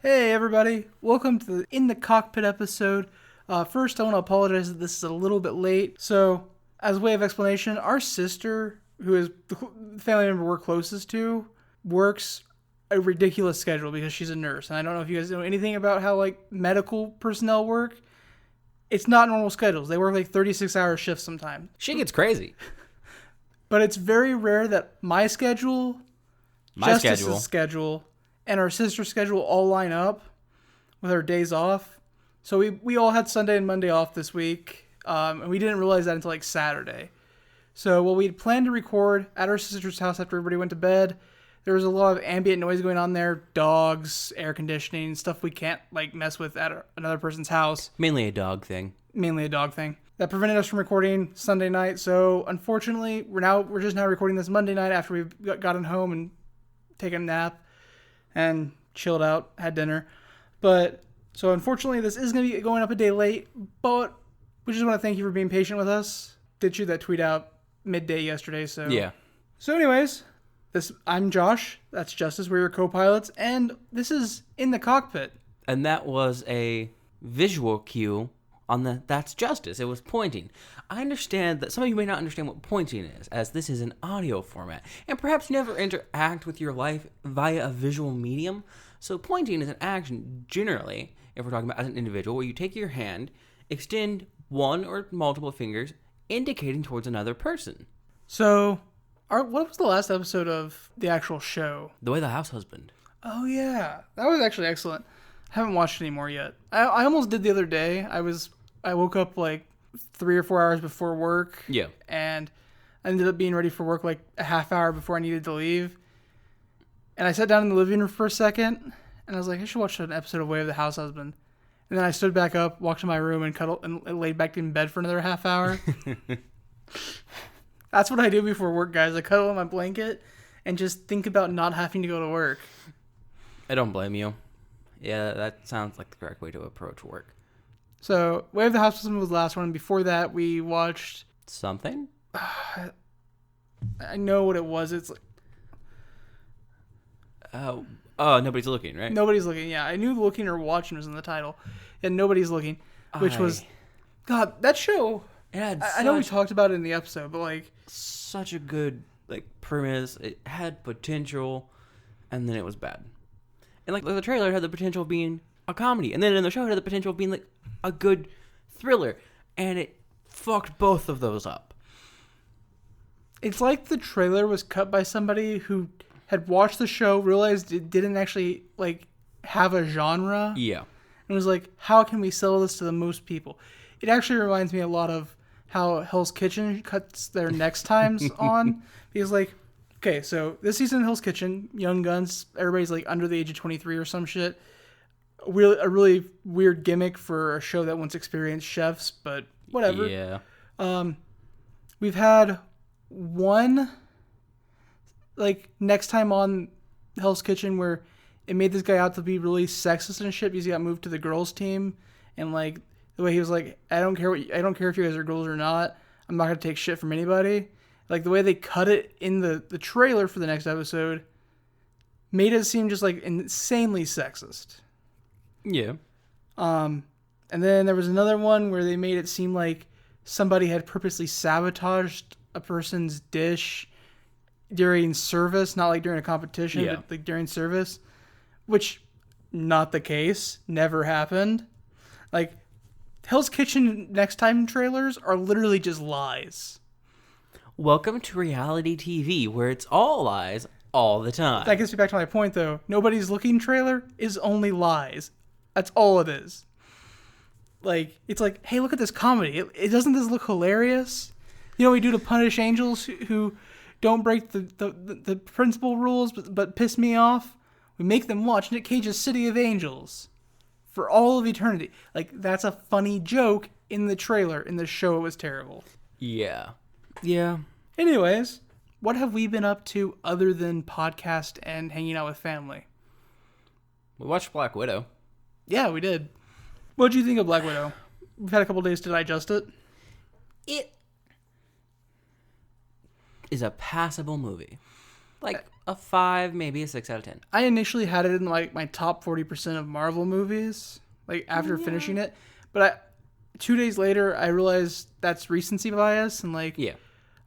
Hey everybody, welcome to the In the Cockpit episode. First, I want to apologize that this is a little bit late. So, as a way of explanation, our sister, who is the family member we're closest to, works a ridiculous schedule because she's a nurse. And I don't know if you guys know anything about how medical personnel work. It's not normal schedules. They work 36-hour shifts sometimes. She gets crazy. But it's very rare that my schedule, Justice's schedule, and our sister's schedule all line up with our days off. So we all had Sunday and Monday off this week, and we didn't realize that until Saturday. So while we'd planned to record at our sister's house after everybody went to bed, there was a lot of ambient noise going on there, dogs, air conditioning, stuff we can't mess with at another person's house. Mainly a dog thing. That prevented us from recording Sunday night. So unfortunately, we're just now recording this Monday night after we've gotten home and taken a nap and chilled out, had dinner. But so unfortunately, this is going to be going up a day late, but we just want to thank you for being patient with us. Did shoot that tweet out midday yesterday, so yeah. So anyways, I'm Josh, that's Justice, we're your co-pilots, and this is In the Cockpit. And that was a visual cue on that's Justice. It was pointing. I understand that some of you may not understand what pointing is, as this is an audio format, and perhaps never interact with your life via a visual medium. So pointing is an action, generally, if we're talking about as an individual, where you take your hand, extend one or multiple fingers, indicating towards another person. So, what was the last episode of the actual show? The Way the House Husband. Oh yeah, that was actually excellent. I haven't watched it anymore yet. I almost did the other day. I woke up 3 or 4 hours before work. Yeah. And I ended up being ready for work a half hour before I needed to leave. And I sat down in the living room for a second, and I was like, I should watch an episode of Way of the House Husband. And then I stood back up, walked to my room, and cuddled and laid back in bed for another half hour. That's what I do before work, guys. I cuddle in my blanket and just think about not having to go to work. I don't blame you. Yeah, that sounds like the correct way to approach work. So, Way of the House Husband was the last one. Before that, we watched something. I know what it was. It's Nobody's Looking, right? Nobody's Looking. Yeah, I knew Looking or Watching was in the title, and Nobody's Looking, which was, God, that show. I know we talked about it in the episode, but such a good premise. It had potential, and then it was bad. And the trailer had the potential of being a comedy, and then in the show it had the potential of being a good thriller, and it fucked both of those up. It's like the trailer was cut by somebody who had watched the show, realized it didn't actually have a genre. Yeah. And was like, how can we sell this to the most people? It actually reminds me a lot of how Hell's Kitchen cuts their next times on. Because okay, so this season of Hell's Kitchen, Young Guns, everybody's under the age of 23 or some shit. A really weird gimmick for a show that once experienced chefs, but whatever. Yeah. We've had one next time on Hell's Kitchen where it made this guy out to be really sexist and shit because he got moved to the girls team, and the way he was I don't care if you guys are girls or not. I'm not gonna take shit from anybody. The way they cut it in the trailer for the next episode made it seem just insanely sexist. Yeah. And then there was another one where they made it seem like somebody had purposely sabotaged a person's dish during service, not during a competition, but during service, which not the case, never happened. Hell's Kitchen next time trailers are literally just lies. Welcome to reality TV, where it's all lies all the time. That gets me back to my point, though. Nobody's Looking trailer is only lies. That's all it is. It's hey, look at this comedy. Doesn't this look hilarious? You know what we do to punish angels who don't break the principal rules but piss me off? We make them watch Nick Cage's City of Angels for all of eternity. That's a funny joke in the trailer. In the show, it was terrible. Yeah. Yeah. Anyways, what have we been up to other than podcast and hanging out with family? We watched Black Widow. Yeah, we did. What did you think of Black Widow? We've had a couple days to digest it. It is a passable movie. Like a 5, maybe a 6 out of 10. I initially had it in like my top 40% of Marvel movies, like after finishing it. But 2 days later, I realized that's recency bias, and like,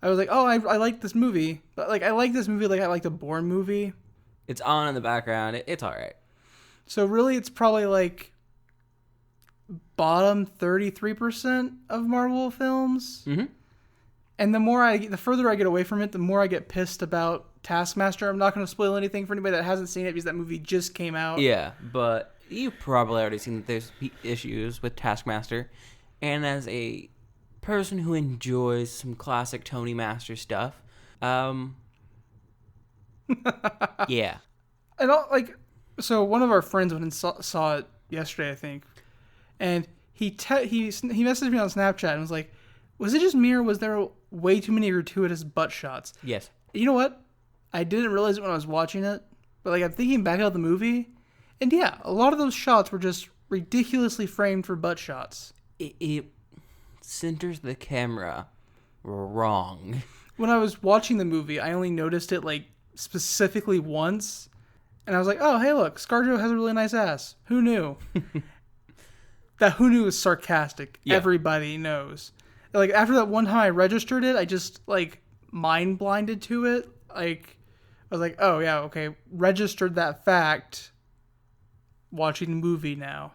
I was like, oh, I like this movie, but like I like this movie like I like the Bourne movie. It's on in the background. It's all right. So really, it's probably like bottom 33% of Marvel films. Mm-hmm. And the further I get away from it, the more I get pissed about Taskmaster. I'm not going to spoil anything for anybody that hasn't seen it because that movie just came out. Yeah, but you've probably already seen that there's issues with Taskmaster. And as a person who enjoys some classic Tony Master stuff, yeah. And so one of our friends went and saw it yesterday, I think. And he messaged me on Snapchat and was like, was it just me or was there way too many gratuitous butt shots? Yes. You know what? I didn't realize it when I was watching it, but like I'm thinking back about the movie, and yeah, a lot of those shots were just ridiculously framed for butt shots. It centers the camera wrong. When I was watching the movie, I only noticed it like specifically once, and I was like, oh, hey, look, ScarJo has a really nice ass. Who knew? That who knew is sarcastic. Yeah. Everybody knows. Like after that one time I registered it, I just like mind blinded to it. Like I was like, oh yeah, okay, registered that fact. Watching the movie now.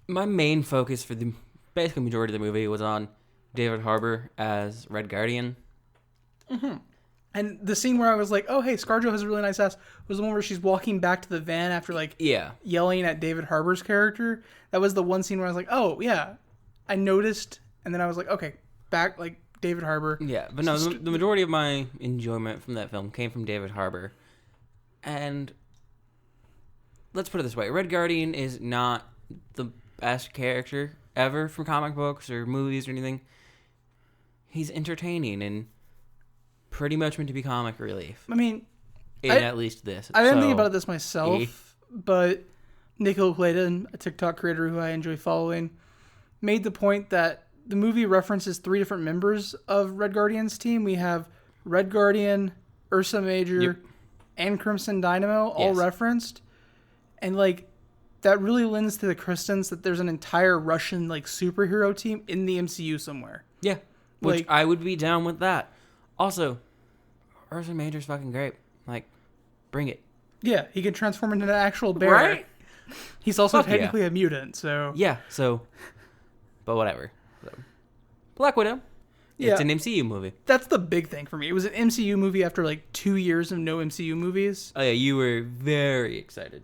My main focus for the basically majority of the movie was on David Harbour as Red Guardian. Mm-hmm. And the scene where I was like, oh, hey, ScarJo has a really nice ass was the one where she's walking back to the van after, like, yelling at David Harbour's character. That was the one scene where I was like, oh, yeah. I noticed, and then I was like, okay, back, like, David Harbour. Yeah, but no, the majority of my enjoyment from that film came from David Harbour. And let's put it this way. Red Guardian is not the best character ever from comic books or movies or anything. He's entertaining and pretty much meant to be comic relief. I mean, at least this. I didn't think about this myself, but Nico Clayton, a TikTok creator who I enjoy following, made the point that the movie references 3 different members of Red Guardian's team. We have Red Guardian, Ursa Major, and Crimson Dynamo all referenced. And, like, that really lends to the credence that there's an entire Russian, like, superhero team in the MCU somewhere. Yeah, which I would be down with that. Also, Ursa Major's fucking great. Like, bring it. Yeah, he can transform into an actual bear. Right? He's also technically a mutant, so... Yeah, so... But whatever. So, Black Widow. Yeah. It's an MCU movie. That's the big thing for me. It was an MCU movie after, like, 2 years of no MCU movies. Oh, yeah, you were very excited.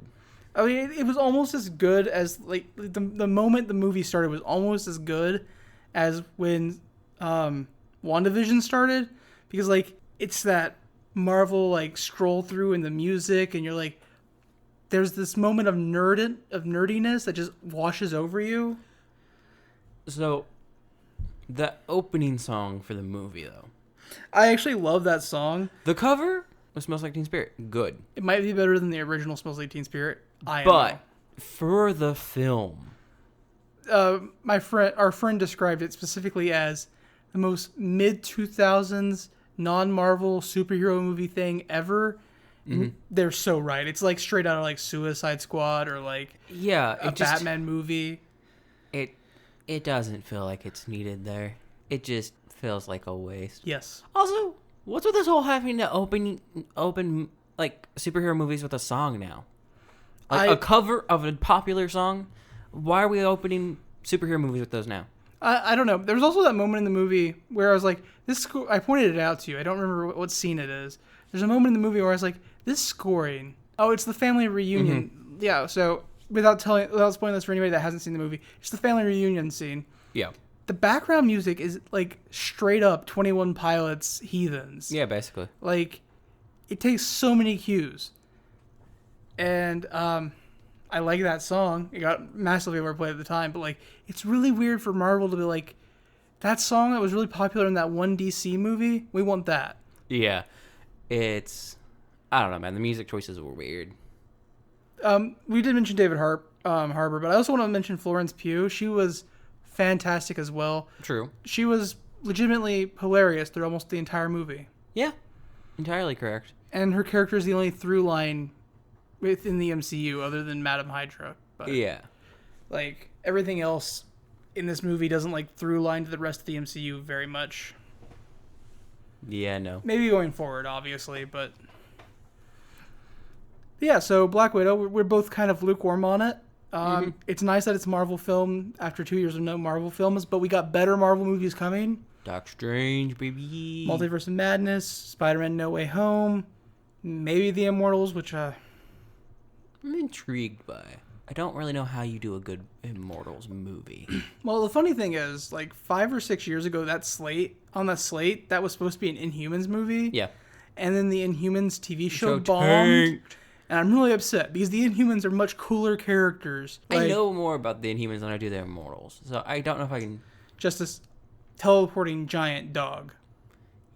I mean, it was almost as good as, like, the moment the movie started was almost as good as when WandaVision started. Because, like, it's that Marvel, like, stroll through in the music, and you're like, there's this moment of nerdiness that just washes over you. So, the opening song for the movie, though. I actually love that song. The cover of Smells Like Teen Spirit, good. It might be better than the original Smells Like Teen Spirit. But for the film, our friend described it specifically as the most mid-2000s non-Marvel superhero movie thing ever. Mm-hmm. They're so right. It's like straight out of like Suicide Squad or like a Batman movie. It doesn't feel like it's needed there. It just feels like a waste. Yes. Also, what's with this whole having to open like superhero movies with a song now? Like a cover of a popular song? Why are we opening superhero movies with those now? I don't know. There was also that moment in the movie where I was like, I pointed it out to you. I don't remember what scene it is. There's a moment in the movie where I was like, this scoring. Oh, it's the family reunion. Mm-hmm. Yeah, so without spoiling this for anybody that hasn't seen the movie, it's the family reunion scene. Yeah. The background music is like straight up 21 Pilots Heathens. Yeah, basically. Like, it takes so many cues. And I like that song. It got massively overplayed at the time, but like, it's really weird for Marvel to be like, that song that was really popular in that one DC movie, we want that. Yeah. I don't know, man. The music choices were weird. We did mention David Harbour, but I also want to mention Florence Pugh. She was fantastic as well. True. She was legitimately hilarious through almost the entire movie. Yeah, entirely correct. And her character is the only through line within the MCU other than Madam Hydra. But, yeah. like, everything else in this movie doesn't, like, through line to the rest of the MCU very much. Yeah, no. Maybe going forward, obviously, but... Yeah, so Black Widow, we're both kind of lukewarm on it. It's nice that it's a Marvel film after 2 years of no Marvel films, but we got better Marvel movies coming. Doctor Strange, baby. Multiverse of Madness, Spider-Man No Way Home, maybe The Immortals, which I'm intrigued by. I don't really know how you do a good Immortals movie. Well, the funny thing is, like 5 or 6 years ago, that was supposed to be an Inhumans movie. Yeah. And then the Inhumans TV show bombed. And I'm really upset because the Inhumans are much cooler characters. I know more about the Inhumans than I do the Immortals, so I don't know if I can... Just this teleporting giant dog.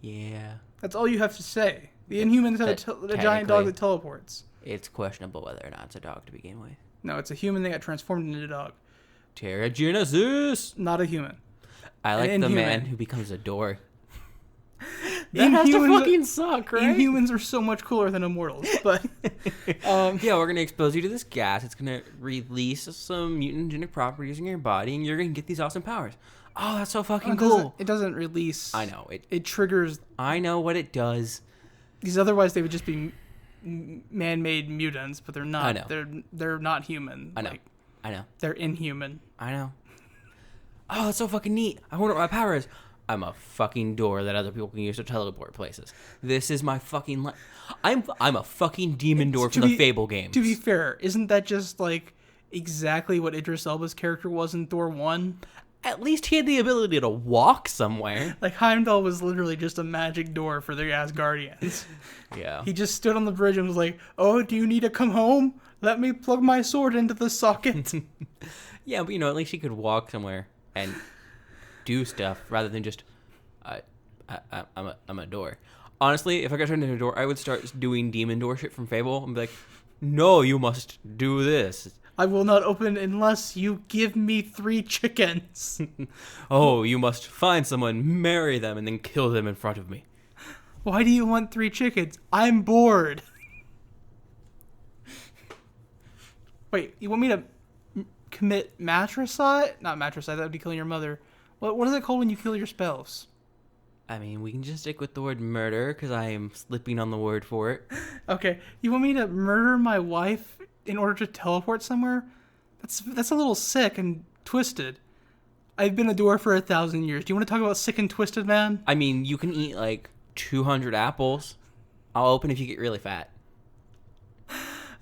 Yeah. That's all you have to say. The Inhumans have a giant dog that teleports. It's questionable whether or not it's a dog to begin with. No, it's a human that got transformed into a dog. Terrigenesis! Not a human. I like the man who becomes a door. That has to fucking suck, right? Inhumans are so much cooler than Immortals, but... yeah, we're going to expose you to this gas. It's going to release some mutagenic properties in your body, and you're going to get these awesome powers. Oh, that's so fucking cool. It doesn't release... I know. It triggers... I know what it does. Because otherwise they would just be man-made mutants, but they're not. I know. They're not human. I know. I know. They're inhuman. I know. Oh, that's so fucking neat. I wonder what my power is. I'm a fucking door that other people can use to teleport places. This is my fucking life. I'm a fucking demon door from the Fable games. To be fair, isn't that just like exactly what Idris Elba's character was in Thor 1? At least he had the ability to walk somewhere. Like Heimdall was literally just a magic door for the Asgardians. Yeah. He just stood on the bridge and was like, "Oh, do you need to come home? Let me plug my sword into the socket." Yeah, but at least he could walk somewhere and do stuff rather than just I'm a door. Honestly, if I got turned into a door, I would start doing demon door shit from Fable and be like, "No, you must do this. I will not open unless you give me 3 chickens." Oh, you must find someone, marry them, and then kill them in front of me. Why do you want 3 chickens? I'm bored. Wait, you want me to commit matricide? Not matricide, that would be killing your mother. What is it called when you kill your spouse? I mean, we can just stick with the word murder, because I am slipping on the word for it. Okay, you want me to murder my wife in order to teleport somewhere? That's a little sick and twisted. I've been a door for 1,000 years. Do you want to talk about sick and twisted, man? I mean, you can eat like 200 apples. I'll open if you get really fat.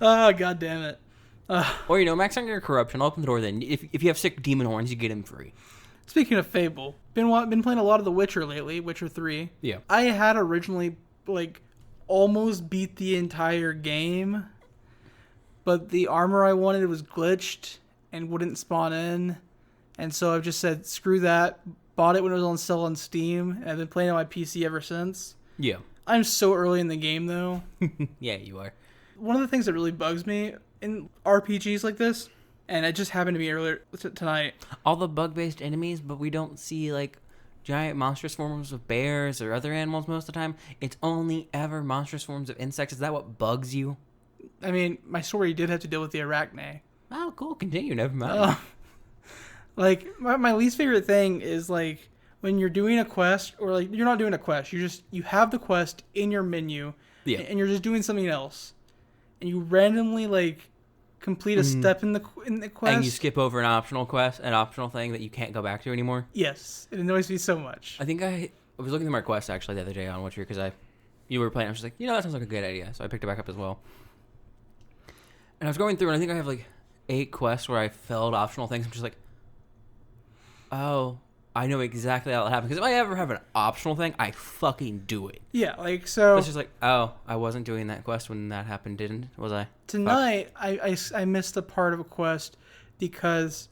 Oh, god damn it. Or, max out your corruption. I'll open the door then. If you have sick demon horns, you get them free. Speaking of Fable, been playing a lot of The Witcher lately, Witcher 3. Yeah. I had originally, almost beat the entire game, but the armor I wanted was glitched and wouldn't spawn in, and so I've just said, screw that, bought it when it was on sale on Steam, and I've been playing on my PC ever since. Yeah. I'm so early in the game, though. Yeah, you are. One of the things that really bugs me in RPGs like this, and it just happened to be earlier tonight. All the bug-based enemies, but we don't see, giant monstrous forms of bears or other animals most of the time. It's only ever monstrous forms of insects. Is that what bugs you? I mean, my story did have to deal with the arachne. Oh, cool. Continue. Never mind. My least favorite thing is, when you're doing a quest, or, you're not doing a quest. You have the quest in your menu, yeah, and you're just doing something else. And you randomly, complete a step in the quest. And you skip over an optional thing that you can't go back to anymore. Yes, it annoys me so much. I think I was looking at my quest actually the other day on Witcher because you were playing. I was just like, that sounds like a good idea, so I picked it back up as well. And I was going through, and I think I have 8 quests where I failed optional things. I'm just like, oh, I know exactly how that happened. Because if I ever have an optional thing, I fucking do it. Yeah, so... It's just like, oh, I wasn't doing that quest when that happened, was I? Tonight, I missed a part of a quest because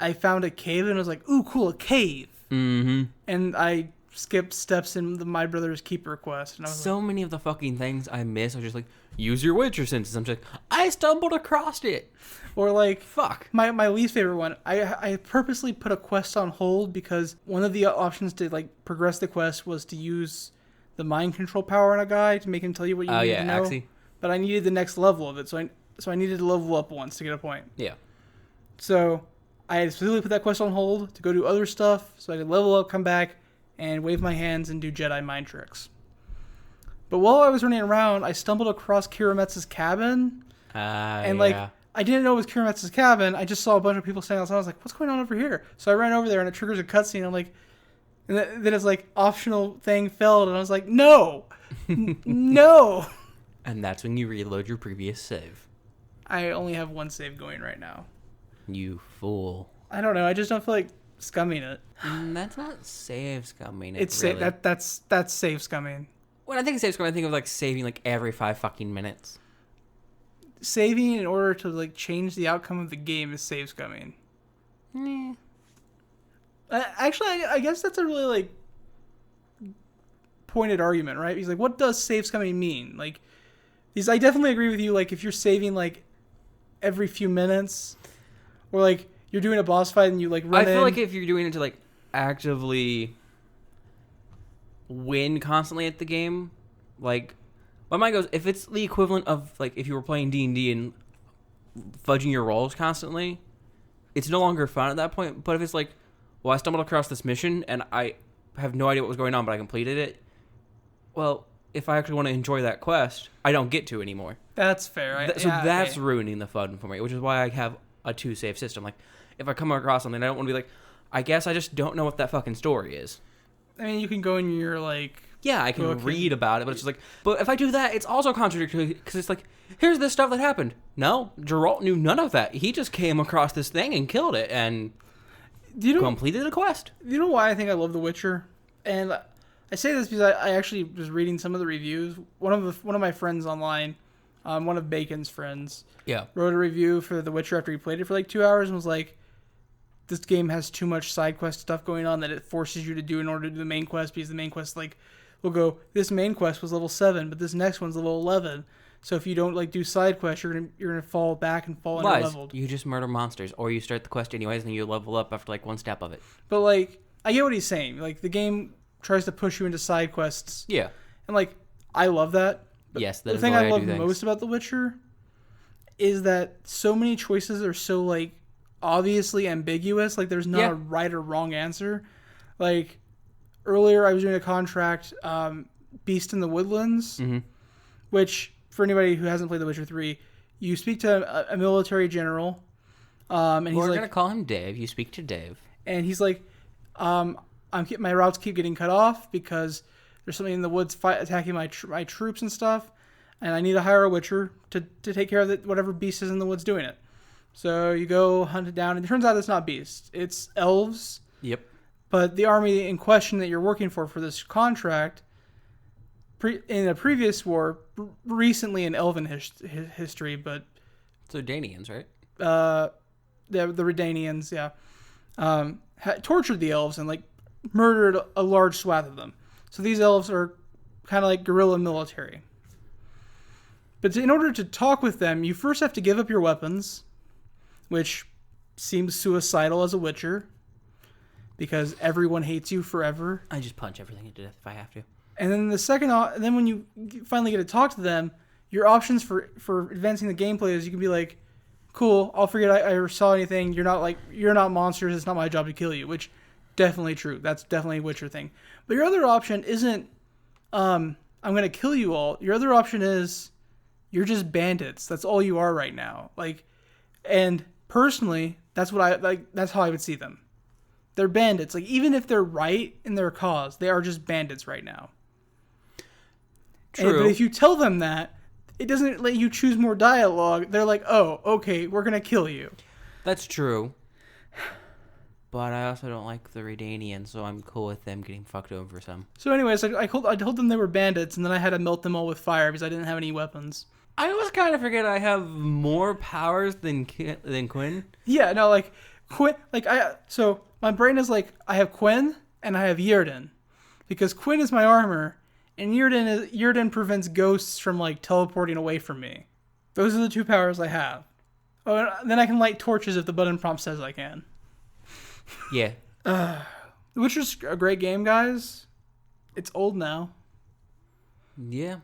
I found a cave, and I was like, ooh, cool, a cave. Mm-hmm. And I skipped steps in the My Brother's Keeper quest. And I was many of the fucking things I miss are just like, use your Witcher senses. I'm just like, I stumbled across it. Or fuck. My least favorite one, I purposely put a quest on hold because one of the options to progress the quest was to use the mind control power on a guy to make him tell you what you need to know. Axie. But I needed the next level of it, so I needed to level up once to get a point. Yeah. So I specifically put that quest on hold to go do other stuff, so I could level up, come back, and wave my hands and do Jedi mind tricks. But while I was running around, I stumbled across Kirametsu's cabin, and I didn't know it was Kirametsu's cabin. I just saw a bunch of people standing outside. I was like, "What's going on over here?" So I ran over there, and it triggers a cutscene. I'm like, and then it's like optional thing failed, and I was like, "No, no." And that's when you reload your previous save. I only have one save going right now. You fool. I don't know. I just don't feel like scumming it. That's not save scumming. It's really. That's save scumming. When I think of save scumming, I think of like saving like every 5 fucking minutes. Saving in order to like change the outcome of the game is save scumming. Actually, I guess that's a really like pointed argument, right? He's like, what does save scumming mean? Like, I definitely agree with you. Like, if you're saving like every few minutes, or like you're doing a boss fight and you like run I feel like if you're doing it to like actively win constantly at the game, like my mind goes, if it's the equivalent of like if you were playing D&D and fudging your rolls constantly, it's no longer fun at that point. But if it's like, well, I stumbled across this mission and I have no idea what was going on, but I completed it, well, if I actually want to enjoy that quest, I don't get to anymore. That's fair. That's ruining the fun for me, which is why I have a 2-save system. Like, if I come across something, I don't want to be like, I guess I just don't know what that fucking story is. I mean, you can go in your like... Yeah, I can read about it, but it's just like... But if I do that, it's also contradictory, because it's like, here's this stuff that happened. No, Geralt knew none of that. He just came across this thing and killed it, and completed a quest. You know why I think I love The Witcher? And I say this because I actually was reading some of the reviews. One of my friends online, one of Bacon's friends, wrote a review for The Witcher after he played it for like 2 hours and was like, this game has too much side quest stuff going on that it forces you to do in order to do the main quest, because the main quest like will go, this main quest was level 7, but this next one's level 11. So if you don't like do side quests, you're gonna fall back and fall under leveled. You just murder monsters, or you start the quest anyways and you level up after like one step of it. But like, I get what he's saying. Like, the game tries to push you into side quests. Yeah. And like, I love that. But yes, the thing I love most about The Witcher is that so many choices are so like obviously ambiguous. Like, there's not a right or wrong answer. Like, earlier I was doing a contract, Beast in the Woodlands, which, for anybody who hasn't played The Witcher 3, you speak to a military general, and he's like, we're gonna call him Dave. You speak to Dave, and he's like, my routes keep getting cut off because there's something in the woods attacking my troops and stuff, and I need to hire a witcher to take care of whatever beast is in the woods doing it. So you go hunt it down, and it turns out it's not beasts, it's elves. Yep. But the army in question that you're working for this contract, in a previous war, recently in Elven history, but... So Danians, right? The Redanians, yeah. Tortured the elves and, like, murdered a large swath of them. So these elves are kind of like guerrilla military. But in order to talk with them, you first have to give up your weapons, which seems suicidal as a witcher, because everyone hates you forever. I just punch everything to death if I have to. And then then when you finally get to talk to them, your options for advancing the gameplay is you can be like, cool, I'll forget I ever saw anything. You're not monsters. It's not my job to kill you, which definitely true. That's definitely a Witcher thing. But your other option isn't, I'm going to kill you all. Your other option is you're just bandits. That's all you are right now. Like, and personally, that's how I would see them. They're bandits. Like, even if they're right in their cause, they are just bandits right now. True. But if you tell them that, it doesn't let you choose more dialogue. They're like, oh, okay, we're going to kill you. That's true. But I also don't like the Redanians, so I'm cool with them getting fucked over some. So anyways, I told them they were bandits, and then I had to melt them all with fire because I didn't have any weapons. I always kind of forget I have more powers than Quinn. Yeah, no, like, Quinn, like, so my brain is like, I have Quinn, and I have Yrden. Because Quinn is my armor, and Yrden prevents ghosts from, like, teleporting away from me. Those are the two powers I have. Oh, and then I can light torches if the button prompt says I can. Yeah. Which is a great game, guys. It's old now. Yeah.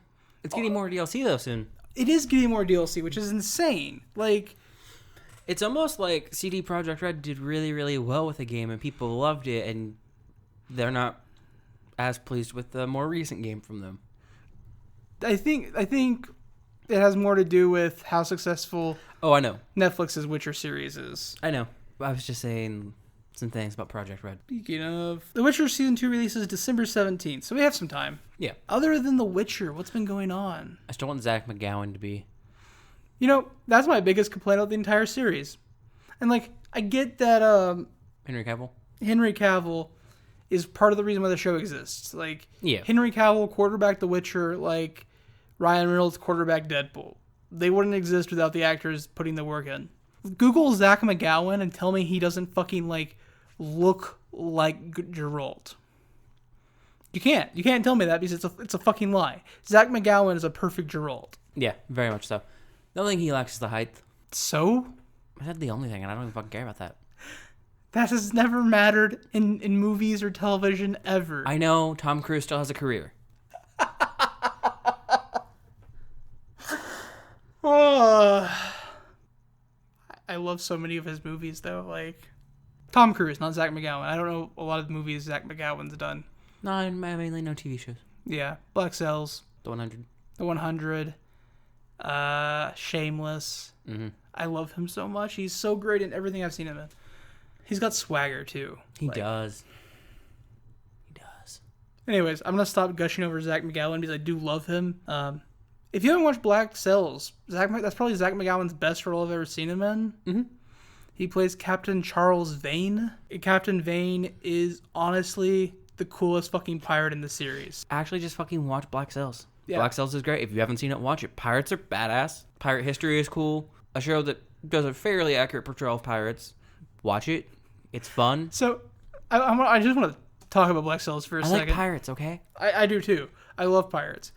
It's getting more DLC, though, soon. It is getting more DLC, which is insane. Like, it's almost like CD Projekt Red did really, really well with the game, and people loved it, and they're not as pleased with the more recent game from them. I think it has more to do with how successful I know. Netflix's Witcher series is. I know. I was just saying some things about Project Red. Speaking of, The Witcher Season 2 releases December 17th, so we have some time. Yeah. Other than The Witcher, what's been going on? I still want Zach McGowan to be. You know, that's my biggest complaint of the entire series. And, like, I get that Henry Cavill is part of the reason why the show exists. Like, yeah. Henry Cavill quarterback The Witcher, like Ryan Reynolds quarterback Deadpool. They wouldn't exist without the actors putting the work in. Google Zach McGowan and tell me he doesn't fucking, like, look like Geralt. You can't tell me that because it's a fucking lie. Zach McGowan is a perfect Geralt. Yeah, very much so. The only thing he lacks is the height. So? That's the only thing, and I don't even fucking care about that. That has never mattered in movies or television ever. I know Tom Cruise still has a career. I love so many of his movies, though. Like, Tom Cruise, not Zach McGowan. I don't know a lot of the movies Zach McGowan's done. No, I mainly know TV shows. Yeah, Black Sails. The 100. The 100. Shameless. Mm-hmm. I love him so much. He's so great in everything I've seen him in. He's got swagger, too. He does. Anyways, I'm going to stop gushing over Zach McGowan because I do love him. If you haven't watched Black Sails, that's probably Zach McGowan's best role I've ever seen him in. Mm-hmm. He plays Captain Charles Vane. Captain Vane is honestly the coolest fucking pirate in the series. Actually, just fucking watch Black Sails. Yeah. Black Sails is great. If you haven't seen it, watch it. Pirates are badass. Pirate history is cool. A show that does a fairly accurate portrayal of pirates. Watch it. It's fun. So, I just want to talk about Black Sails for a second. I like pirates, okay? I do too. I love pirates.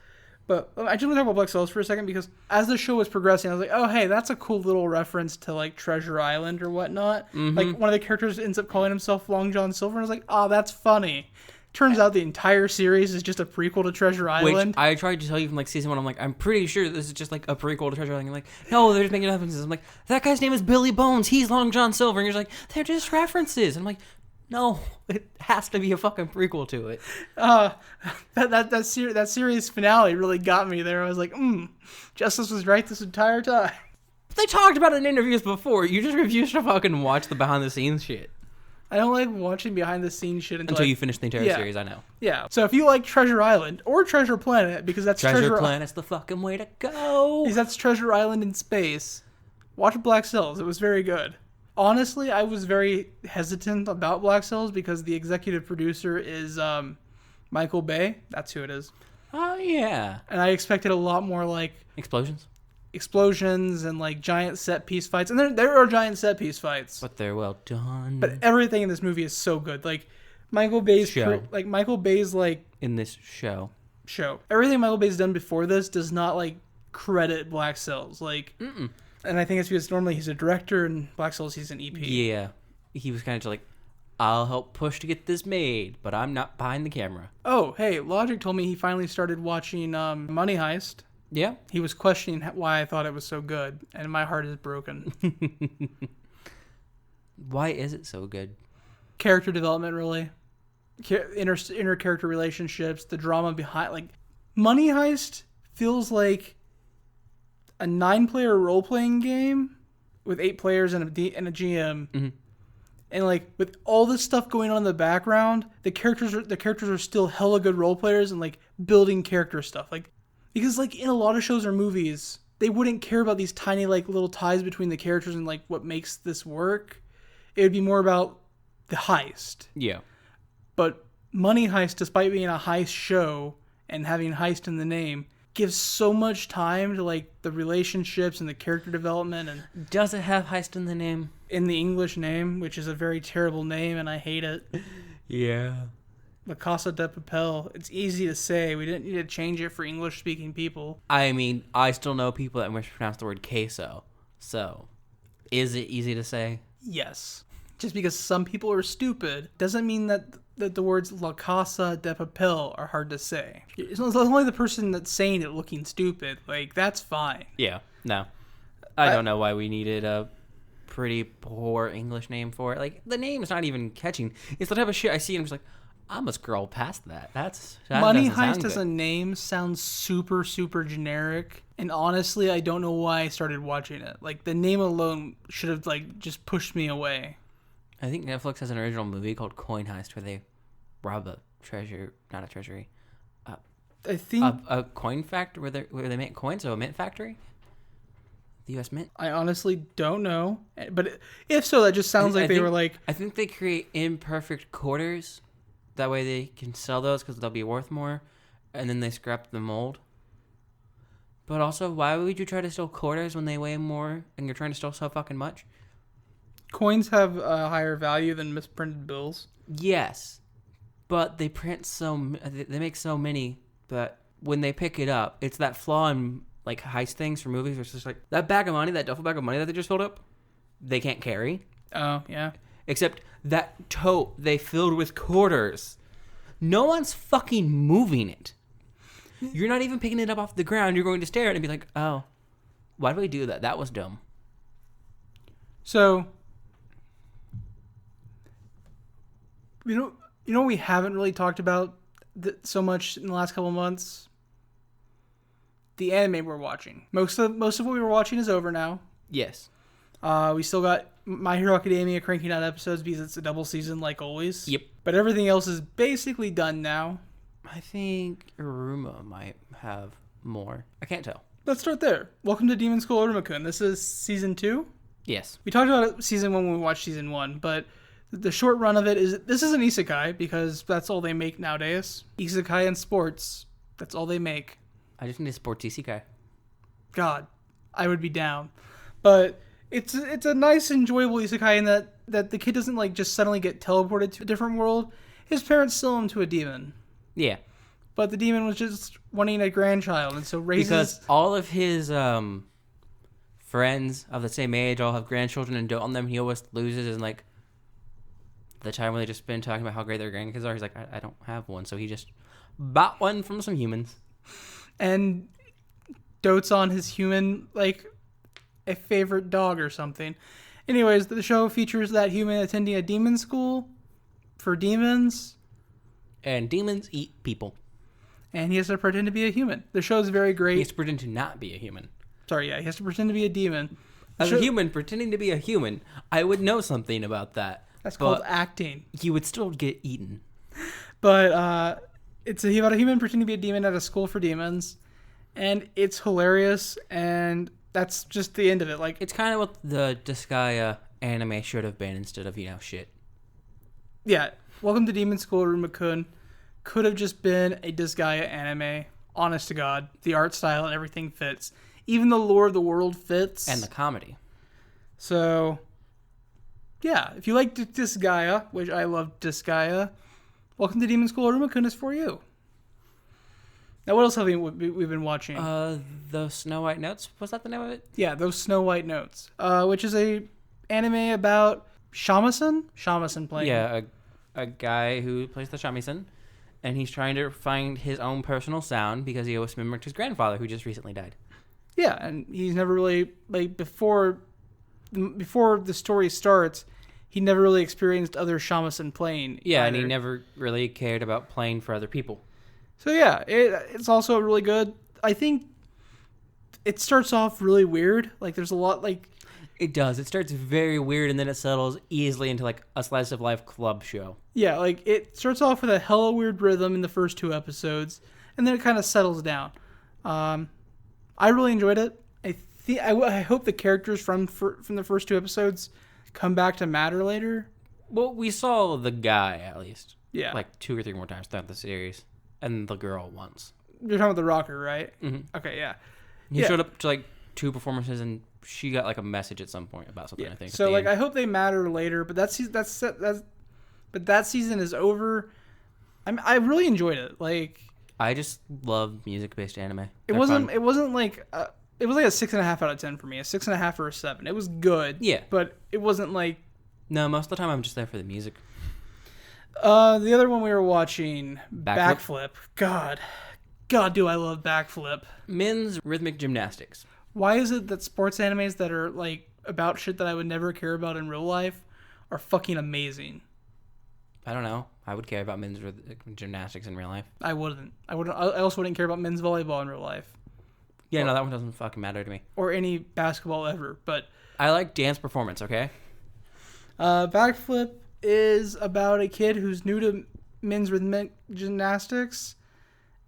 But I just want to talk about Black Sails for a second because as the show was progressing, I was like, oh, hey, that's a cool little reference to, like, Treasure Island or whatnot. Mm-hmm. Like, one of the characters ends up calling himself Long John Silver, and I was like, oh, that's funny. Turns out the entire series is just a prequel to Treasure Island. Which I tried to tell you from, like, season 1. I'm like, I'm pretty sure this is just, like, a prequel to Treasure Island. You're like, no, they're just making references. I'm like, that guy's name is Billy Bones. He's Long John Silver. And you're like, they're just references. And I'm like, no, it has to be a fucking prequel to it. That series finale really got me there. I was like, Justice was right this entire time. They talked about it in interviews before. You just refuse to fucking watch the behind-the-scenes shit. I don't like watching behind-the-scenes shit until you finish the entire series, I know. Yeah. So if you like Treasure Island or Treasure Planet, because that's Treasure Planet's the fucking way to go. Because that's Treasure Island in space. Watch Black Sails. It was very good. Honestly, I was very hesitant about Black Sails because the executive producer is Michael Bay. That's who it is. Oh, yeah. And I expected a lot more, like... Explosions and, like, giant set-piece fights. And there are giant set-piece fights. But they're well done. But everything in this movie is so good. Like, Michael Bay's... in this show. Everything Michael Bay's done before this does not, like, credit Black Sails. Like... Mm-mm. And I think it's because normally he's a director and Black Sails he's an EP. Yeah. He was kind of just like, I'll help push to get this made, but I'm not behind the camera. Oh, hey, Logic told me he finally started watching Money Heist. Yeah? He was questioning why I thought it was so good, and my heart is broken. Why is it so good? Character development, really. Inner character relationships, the drama behind... Like, Money Heist feels like a 9-player role-playing game with 8 players and a GM. Mm-hmm. And, like, with all this stuff going on in the background, the characters are still hella good role players and, like, building character stuff. Like, because, like, in a lot of shows or movies, they wouldn't care about these tiny, like, little ties between the characters and, like, what makes this work. It would be more about the heist. Yeah. But Money Heist, despite being a heist show and having heist in the name, gives so much time to, like, the relationships and the character development. And does it have heist in the name? In the English name, which is a very terrible name, and I hate it. Yeah. La Casa de Papel. It's easy to say. We didn't need to change it for English-speaking people. I mean, I still know people that mispronounce the word queso. So, is it easy to say? Yes. Just because some people are stupid doesn't mean that that the words La Casa de Papel are hard to say. It's only the person that's saying it looking stupid. Like, that's fine. Yeah, no. I don't know why we needed a pretty poor English name for it. Like, the name is not even catching. It's the type of shit I see and I'm just like, I must scroll past that. That Money Heist as a name sounds super, super generic. And honestly, I don't know why I started watching it. Like, the name alone should have, like, just pushed me away. I think Netflix has an original movie called Coin Heist where they rob a treasure, not a treasury. I think a coin factory where they make coins, so a mint factory. The U.S. Mint. I honestly don't know, but if so, that just sounds like they were like. I think they create imperfect quarters. That way they can sell those because they'll be worth more, and then they scrap the mold. But also, why would you try to steal quarters when they weigh more and you're trying to steal so fucking much? Coins have a higher value than misprinted bills. Yes, but they make so many that when they pick it up, it's that flaw in like heist things for movies. Where it's just like that bag of money, that duffel bag of money that they just filled up, they can't carry. Oh yeah. Except that tote they filled with quarters. No one's fucking moving it. You're not even picking it up off the ground. You're going to stare at it and be like, oh, why did we do that? That was dumb. So, you know we haven't really talked about so much in the last couple of months? The anime we're watching. Most of what we were watching is over now. Yes. We still got My Hero Academia cranking out episodes because it's a double season like always. Yep. But everything else is basically done now. I think Iruma might have more. I can't tell. Let's start there. Welcome to Demon School Iruma-kun. This is season 2. Yes. We talked about it season 1 when we watched season 1, but the short run of it is this is an isekai because that's all they make nowadays. Isekai and sports, that's all they make. I just need a sports isekai. God, I would be down. But it's a nice, enjoyable isekai in that the kid doesn't like just suddenly get teleported to a different world. His parents still him to a demon. Yeah. But the demon was just wanting a grandchild, and so raises... Because all of his friends of the same age all have grandchildren and dote on them. He always loses in, like, the time when they just spend talking about how great their grandkids are. He's like, I don't have one. So he just bought one from some humans. And dotes on his human, like, a favorite dog or something. Anyways, the show features that human attending a demon school for demons. And demons eat people. And he has to pretend to be a human. The show is very great. He has to pretend to not be a human. Sorry, yeah, he has to pretend to be a demon. As a human, pretending to be a human, I would know something about that. That's called acting. He would still get eaten. But it's about a human pretending to be a demon at a school for demons. And it's hilarious, and that's just the end of it. Like, it's kind of what the Disgaea anime should have been instead of, shit. Yeah. Welcome to Demon School Iruma-kun. Could have just been a Disgaea anime. Honest to God. The art style and everything fits. Even the lore of the world fits. And the comedy. So, yeah. If you like Disgaea, which I love Disgaea, Welcome to Demon School Iruma-kun is for you. Now, what else have we've been watching? The Snow White Notes? Was that the name of it? Yeah, those Snow White Notes. Which is a anime about shamisen playing. Yeah, a guy who plays the shamisen, and he's trying to find his own personal sound because he always mimicked his grandfather who just recently died. Yeah, and he's never really, like, before the story starts, he never really experienced other shamisen playing. Yeah, either. And he never really cared about playing for other people. So yeah, it's also really good. I think it starts off really weird. Like, there's a lot, like... It does. It starts very weird, and then it settles easily into, like, a slice of life club show. Yeah, like, it starts off with a hella weird rhythm in the first 2 episodes, and then it kind of settles down. I really enjoyed it. I hope the characters from the first 2 episodes come back to matter later. Well, we saw the guy, at least. Yeah. Like, 2 or 3 more times throughout the series. And the girl once. You're talking about the rocker, right? Mm-hmm. Okay, yeah. He showed up to, like, 2 performances, and she got, like, a message at some point about something, I think. So, like, I hope they matter later, but that season is over. I really enjoyed it. Like, I just love music-based anime. It wasn't like it was like a 6.5 out of 10 for me, a 6.5 or a 7. It was good. Yeah, but it wasn't like. No, most of the time I'm just there for the music. The other one we were watching, Backflip. God, do I love Backflip. Men's rhythmic gymnastics. Why is it that sports animes that are like about shit that I would never care about in real life are fucking amazing? I don't know. I would care about men's gymnastics in real life. I wouldn't. I also wouldn't care about men's volleyball in real life. Yeah, no, that one doesn't fucking matter to me. Or any basketball ever. But I like dance performance, okay? Backflip is about a kid who's new to men's rhythmic gymnastics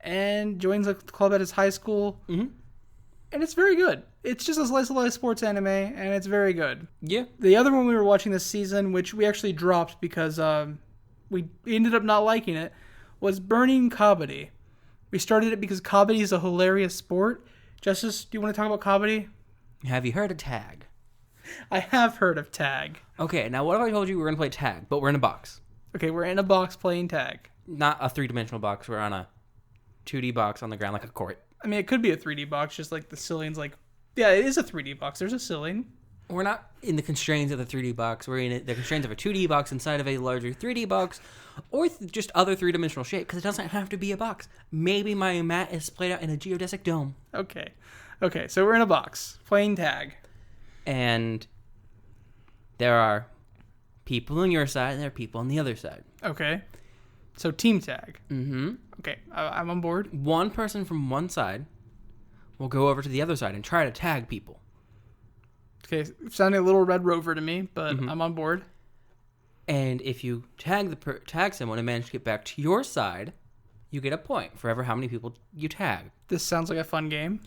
and joins a club at his high school. Mm-hmm. And it's very good. It's just a slice of life sports anime, and it's very good. Yeah. The other one we were watching this season, which we actually dropped because we ended up not liking it, was Burning Kabaddi. We started it because Kabaddi is a hilarious sport. Justice, do you want to talk about Kabaddi? Have you heard of tag? I have heard of tag. Okay, now what if I told you we were going to play tag, but we're in a box? Okay, we're in a box playing tag. Not a three-dimensional box. We're on a 2D box on the ground like a court. I mean, it could be a 3D box, just like the ceiling's like... Yeah, it is a 3D box. There's a ceiling. We're not in the constraints of the 3D box. We're in the constraints of a 2D box inside of a larger 3D box, or just other three-dimensional shape, because it doesn't have to be a box. Maybe my mat is played out in a geodesic dome. Okay, so we're in a box, playing tag. And there are people on your side, and there are people on the other side. Okay, so team tag. Mm-hmm. Okay, I'm on board. One person from one side will go over to the other side and try to tag people. Okay, sounding a little Red Rover to me, but I'm on board. And if you tag someone and manage to get back to your side, you get a point for how many people you tag. This sounds like a fun game.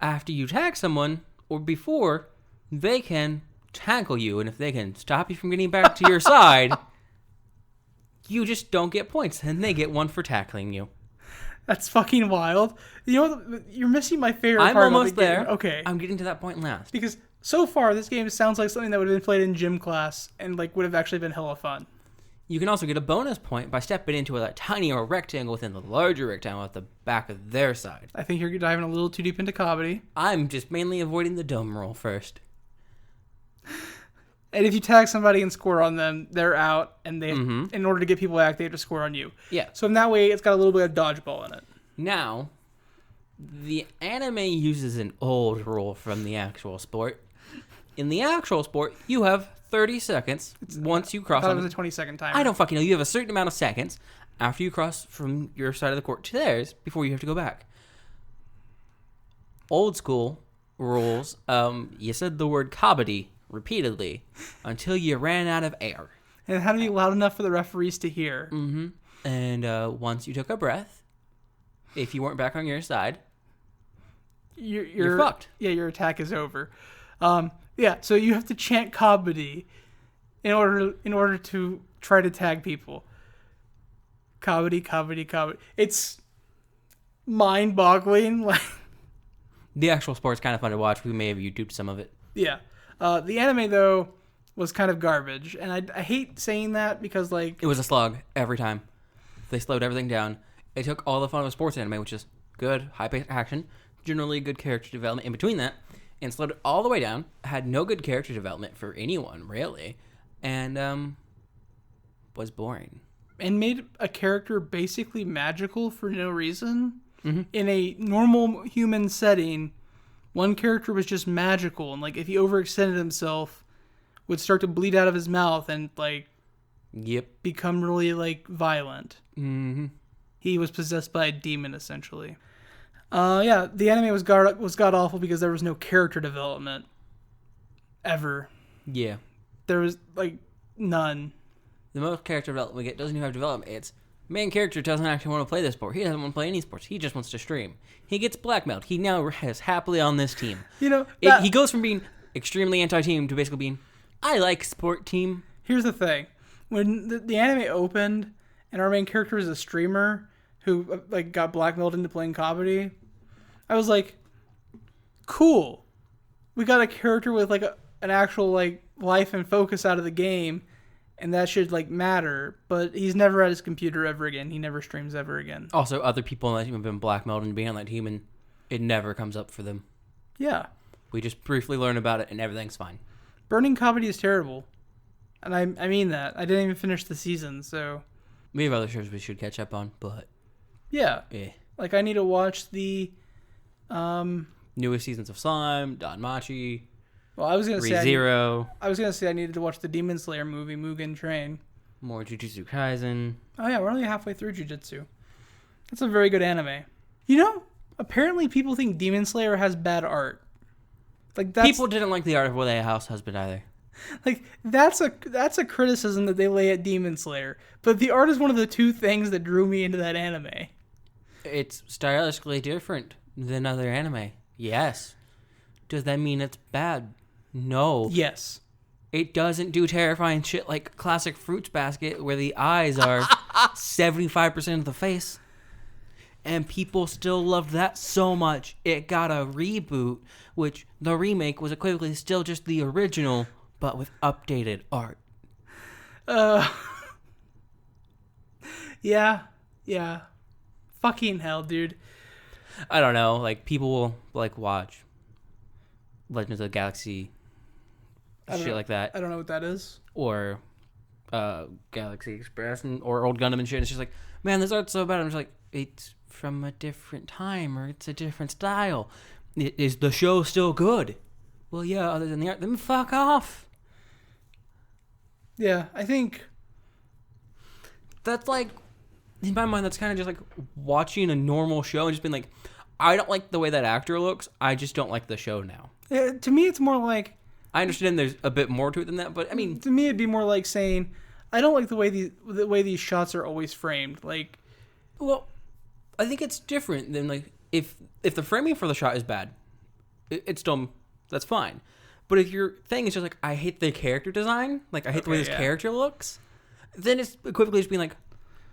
After you tag someone, or before, they can tackle you, and if they can stop you from getting back to your side, you just don't get points, and they get one for tackling you. That's fucking wild. You know what? You're missing my favorite I'm part almost of the game. there. Okay. I'm getting to that point last. Because so far, this game sounds like something that would have been played in gym class and like would have actually been hella fun. You can also get a bonus point by stepping into a tinier rectangle within the larger rectangle at the back of their side. I think you're diving a little too deep into Kabaddi. I'm just mainly avoiding the dome roll first. And if you tag somebody and score on them, they're out, and they in order to get people back, they have to score on you. Yeah. So in that way, it's got a little bit of dodgeball in it. Now, the anime uses an old rule from the actual sport. In the actual sport, you have 30 seconds once you cross. I thought it was a 20-second timer. I don't fucking know. You have a certain amount of seconds after you cross from your side of the court to theirs before you have to go back. Old school rules. You said the word kabaddi repeatedly until you ran out of air. And it had to be loud enough for the referees to hear. Mm-hmm. And once you took a breath, if you weren't back on your side, you're fucked. Yeah, your attack is over. Yeah, so you have to chant Kabaddi in order to try to tag people. Kabaddi, Kabaddi, Kabaddi. It's mind-boggling. Like, the actual sport's kind of fun to watch. We may have YouTubed some of it. Yeah. The anime, though, was kind of garbage. And I hate saying that because, like... It was a slog every time. They slowed everything down. It took all the fun of a sports anime, which is good, high-paced action, generally good character development in between that, and slowed it all the way down. Had no good character development for anyone, really, and was boring. And made a character basically magical for no reason. Mm-hmm. In a normal human setting, one character was just magical, and like if he overextended himself, would start to bleed out of his mouth and like become really like violent. Mm-hmm. He was possessed by a demon, essentially. Yeah, the anime was god awful because there was no character development ever. Yeah, there was like none. The most character development we get doesn't even have development. It's main character doesn't actually want to play this sport. He doesn't want to play any sports. He just wants to stream. He gets blackmailed. He now is happily on this team. You know, he goes from being extremely anti-team to basically being, I like sport team. Here's the thing: when the anime opened and our main character is a streamer who like got blackmailed into playing Kabaddi, I was like, cool. We got a character with like an actual like life and focus out of the game, and that should like matter. But he's never at his computer ever again. He never streams ever again. Also, other people on that team have been blackmailed and being on that team, and it never comes up for them. Yeah. We just briefly learn about it, and everything's fine. Burning Kabaddi is terrible. And I mean that. I didn't even finish the season, so... We have other shows we should catch up on, but yeah. Like I need to watch the newest seasons of Slime, Danmachi. Well, I was gonna say ReZero. I was gonna say I needed to watch the Demon Slayer movie, Mugen Train. More Jujutsu Kaisen. Oh yeah, we're only halfway through Jujutsu. That's a very good anime. You know, apparently people think Demon Slayer has bad art. Like people didn't like the art of Willie House Husband either. Like that's a criticism that they lay at Demon Slayer. But the art is one of the two things that drew me into that anime. It's stylistically different than other anime. Yes. Does that mean it's bad? No. Yes. It doesn't do terrifying shit like classic Fruits Basket where the eyes are 75% of the face. And people still loved that so much. It got a reboot, which the remake was equivocally still just the original, but with updated art. Yeah. Fucking hell, dude. I don't know. Like, people will, like, watch Legends of the Galaxy, shit like that. I don't know what that is. Or Galaxy Express or Old Gundam and shit. It's just like, man, this art's so bad. I'm just like, it's from a different time or it's a different style. Is the show still good? Well, yeah, other than the art, then fuck off. Yeah, I think that's like, in my mind, that's kind of just like watching a normal show and just being like, I don't like the way that actor looks. I just don't like the show now. Yeah, to me, it's more like, I understand there's a bit more to it than that, but I mean, to me, it'd be more like saying, I don't like the way these shots are always framed. Like, well, I think it's different than like if the framing for the shot is bad, it's still, that's fine. But if your thing is just like, I hate the character design, like I hate the way this character looks, then it's equivocally just being like,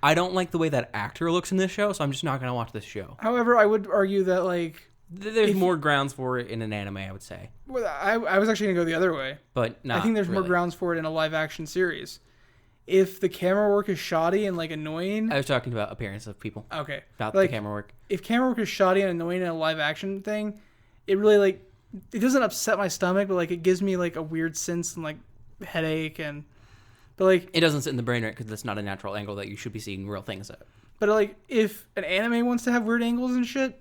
I don't like the way that actor looks in this show, so I'm just not going to watch this show. However, I would argue that like there's more grounds for it in an anime, I would say. Well, I was actually going to go the other way. But not I think there's really more grounds for it in a live action series. If the camera work is shoddy and like annoying, I was talking about appearance of people. Okay. Not like, the camera work. If camera work is shoddy and annoying in a live action thing, it really like, it doesn't upset my stomach, but like it gives me like a weird sense and like headache and, but like it doesn't sit in the brain right because that's not a natural angle that you should be seeing real things at. But like if an anime wants to have weird angles and shit,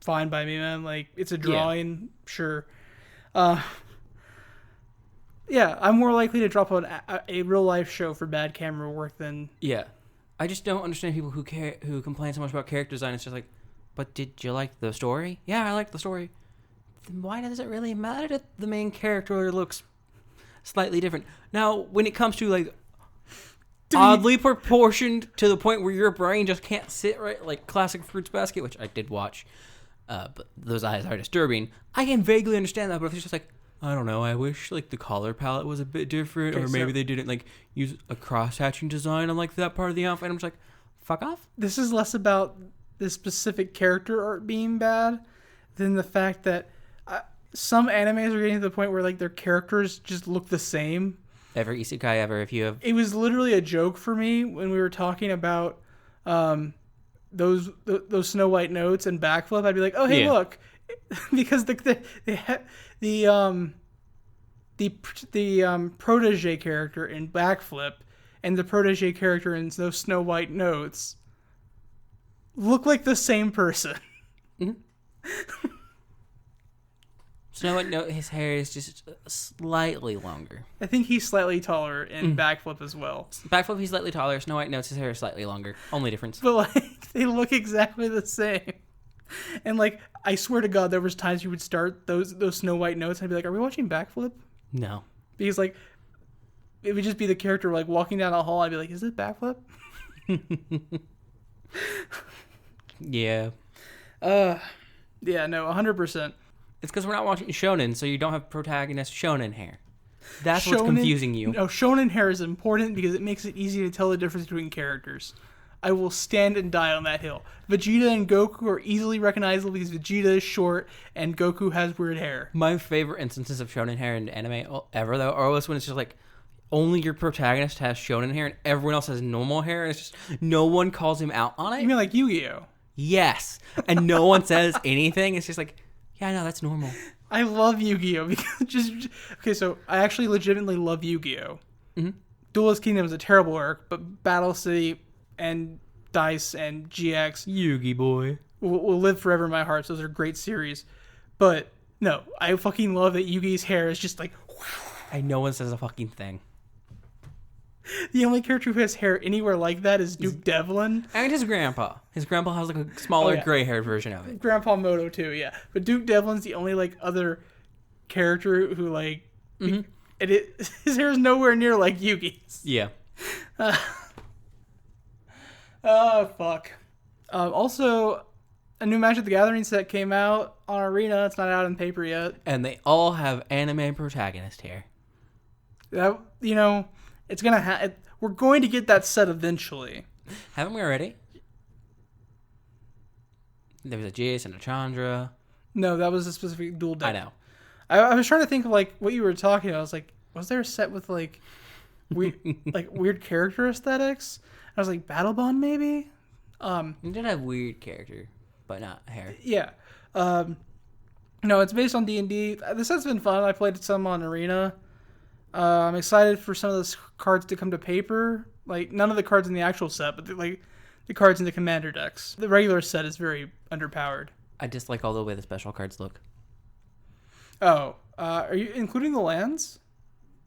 fine by me, man. Like it's a drawing, sure. Yeah, I'm more likely to drop on a real life show for bad camera work than I just don't understand people who complain so much about character design. It's just like, but did you like the story? Yeah, I liked the story. Then why does it really matter that the main character looks slightly different? Now, when it comes to like oddly proportioned to the point where your brain just can't sit right, like classic Fruits Basket, which I did watch, but those eyes are disturbing. I can vaguely understand that, but if it's just like, I don't know, I wish like the color palette was a bit different, or maybe they didn't like use a cross-hatching design on like that part of the outfit. I'm just like, fuck off. This is less about the specific character art being bad than the fact that some animes are getting to the point where like their characters just look the same. Every isekai ever, if you have. It was literally a joke for me when we were talking about those Snow White notes and Backflip. I'd be like, oh hey, look, because the protege character in Backflip and the protege character in those Snow White notes look like the same person. Mm-hmm. Snow White note, his hair is just slightly longer. I think he's slightly taller in Backflip as well. Backflip, he's slightly taller. Snow White notes, his hair is slightly longer. Only difference. But like, they look exactly the same. And like, I swear to God, there was times you would start those Snow White notes and I'd be like, are we watching Backflip? No. Because like, it would just be the character like walking down the hall. I'd be like, is it Backflip? Yeah. Yeah, no, 100%. It's because we're not watching shonen, so you don't have protagonist shonen hair. That's what's confusing you. No, shonen hair is important because it makes it easy to tell the difference between characters. I will stand and die on that hill. Vegeta and Goku are easily recognizable because Vegeta is short and Goku has weird hair. My favorite instances of shonen hair in anime ever, though, are always when it's just like, only your protagonist has shonen hair and everyone else has normal hair, and it's just, no one calls him out on it. You mean like Yu-Gi-Oh? Yes. And no one says anything. It's just like, yeah, I know, that's normal. I love Yu-Gi-Oh! Because okay, so I actually legitimately love Yu-Gi-Oh! Mm-hmm. Duelist Kingdom is a terrible arc, but Battle City and Dice and GX. Yugi boy. Will live forever in my heart. So those are great series. But no, I fucking love that Yugi's hair is just like... No one says a fucking thing. The only character who has hair anywhere like that is Duke Devlin. And his grandpa. His grandpa has like a smaller gray-haired version of it. Grandpa Moto too, yeah. But Duke Devlin's the only like other character who like... his hair is nowhere near like Yugi's. Yeah. Oh, fuck. Also, a new Magic the Gathering set came out on Arena. It's not out in paper yet. And they all have anime protagonist hair. That, it's gonna we're going to get that set eventually. Haven't we already? There was a Jace and a Chandra. No, that was a specific dual deck. I know. I was trying to think of like what you were talking about. I was like, was there a set with like weird character aesthetics? I was like, Battle Bond maybe. It did have weird character, but not hair. Yeah. No, it's based on D&D. This has been fun. I played some on Arena. I'm excited for some of those cards to come to paper. Like, none of the cards in the actual set, but the cards in the commander decks. The regular set is very underpowered. I dislike all the way the special cards look. Oh, are you including the lands?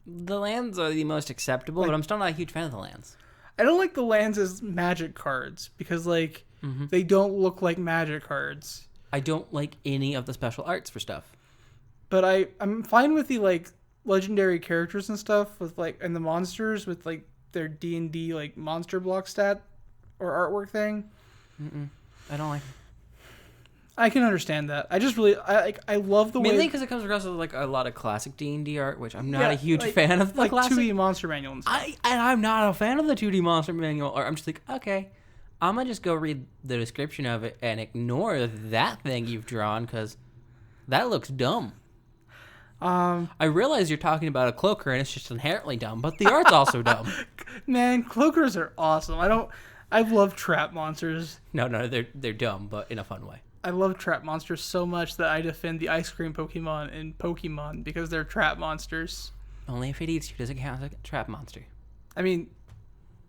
The lands are the most acceptable, but I'm still not a huge fan of the lands. I don't like the lands as Magic cards because, like, they don't look like Magic cards. I don't like any of the special arts for stuff. But I'm fine with the, like, legendary characters and stuff with, like, and the monsters with, like, their D&D, like, monster block stat or artwork thing. I don't like it. I can understand that. I just really, I love the way... Mainly because it comes across with, like, a lot of classic D&D art, which I'm not a huge fan of the like classic. 2D monster manual and stuff. I'm not a fan of the 2D monster manual art. I'm just like, okay, I'm going to just go read the description of it and ignore that thing you've drawn because that looks dumb. I realize you're talking about a cloaker and it's just inherently dumb, but the art's also dumb. Man, cloakers are awesome. I love trap monsters. No, they're dumb, but in a fun way. I love trap monsters so much that I defend the ice cream Pokemon in Pokemon because they're trap monsters. Only if it eats you does it count as a trap monster. I mean,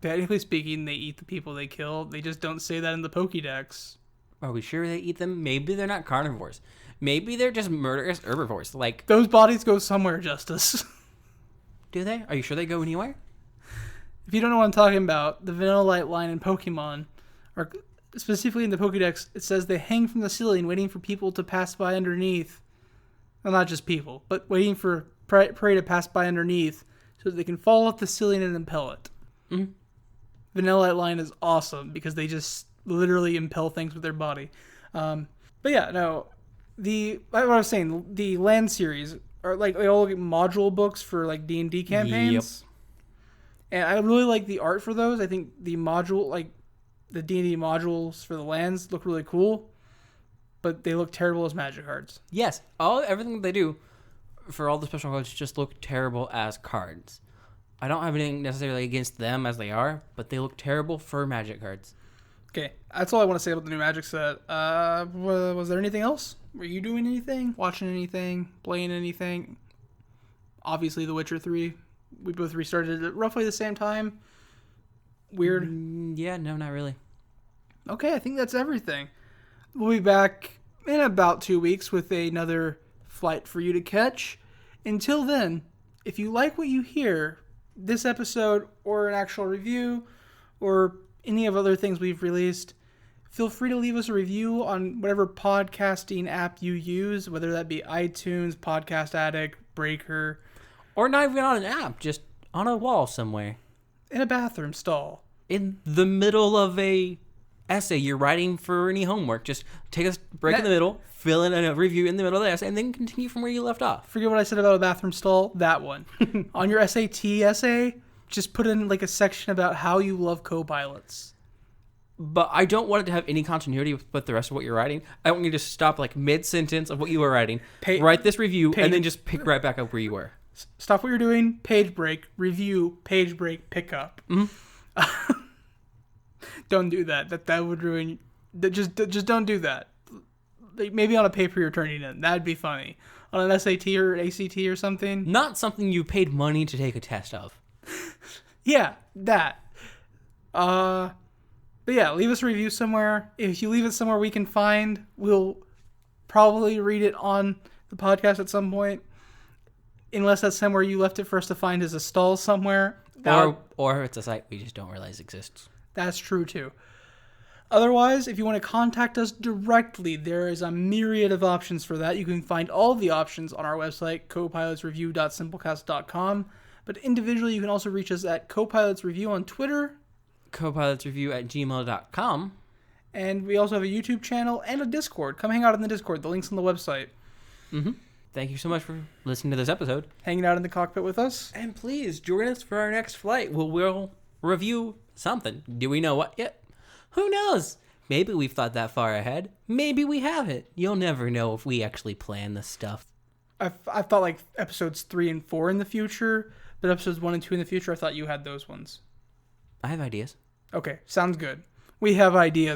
technically speaking, they eat the people they kill. They just don't say that in the Pokédex. Are we sure they eat them? Maybe they're not carnivores. Maybe they're just murderous herbivores. Like, those bodies go somewhere, Justice. Do they? Are you sure they go anywhere? If you don't know what I'm talking about, the Vanilla Light line in Pokemon, or specifically in the Pokédex, it says they hang from the ceiling waiting for people to pass by underneath. Well, not just people, but waiting for prey to pass by underneath so that they can fall off the ceiling and impel it. Mm-hmm. Vanilla Light line is awesome because they just literally impel things with their body. But yeah, no, like what I was saying, the land series are like they all like module books for like D&D campaigns. Yep. And I really like the art for those. I think the module, like the D&D modules for the lands look really cool, but they look terrible as Magic cards. Yes, everything they do for all the special cards just look terrible as cards. I don't have anything necessarily against them as they are, but they look terrible for Magic cards. Okay, that's all I want to say about the new Magic set. Was there anything else? Were you doing anything? Watching anything? Playing anything? Obviously, The Witcher 3. We both restarted at roughly the same time. Weird. Yeah, no, not really. Okay, I think that's everything. We'll be back in about 2 weeks with another flight for you to catch. Until then, if you like what you hear, this episode or an actual review or any of other things we've released, feel free to leave us a review on whatever podcasting app you use, whether that be iTunes, Podcast Addict, Breaker. Or not even on an app, just on a wall somewhere. In a bathroom stall. In the middle of a essay you're writing for any homework. Just take a break in the middle, fill in a review in the middle of the essay, and then continue from where you left off. Forget what I said about a bathroom stall. That one. On your SAT essay, just put in like a section about how you love co-pilots. But I don't want it to have any continuity with the rest of what you're writing. I want you to stop like mid-sentence of what you were writing, write this review, and then just pick right back up where you were. Stop what you're doing, page break, review, page break, pick up. Mm-hmm. Don't do that. That would ruin... Just don't do that. Like maybe on a paper you're turning in. That'd be funny. On an SAT or an ACT or something. Not something you paid money to take a test of. Yeah, that. But yeah, leave us a review somewhere. If you leave it somewhere we can find, we'll probably read it on the podcast at some point. Unless that's somewhere you left it for us to find as a stall somewhere. Or it's a site we just don't realize exists. That's true too. Otherwise, if you want to contact us directly, there is a myriad of options for that. You can find all the options on our website, copilotsreview.simplecast.com. But individually, you can also reach us at copilotsreview on Twitter. copilotsreview@gmail.com. And we also have a YouTube channel and a Discord. Come hang out in the Discord. The link's on the website. Mm-hmm. Thank you so much for listening to this episode. Hanging out in the cockpit with us. And please join us for our next flight. We'll review something. Do we know what yet? Who knows? Maybe we've thought that far ahead. Maybe we haven't. You'll never know if we actually plan this stuff. I thought like episodes 3 and 4 in the future, but episodes 1 and 2 in the future, I thought you had those ones. I have ideas. Okay, sounds good. We have ideas.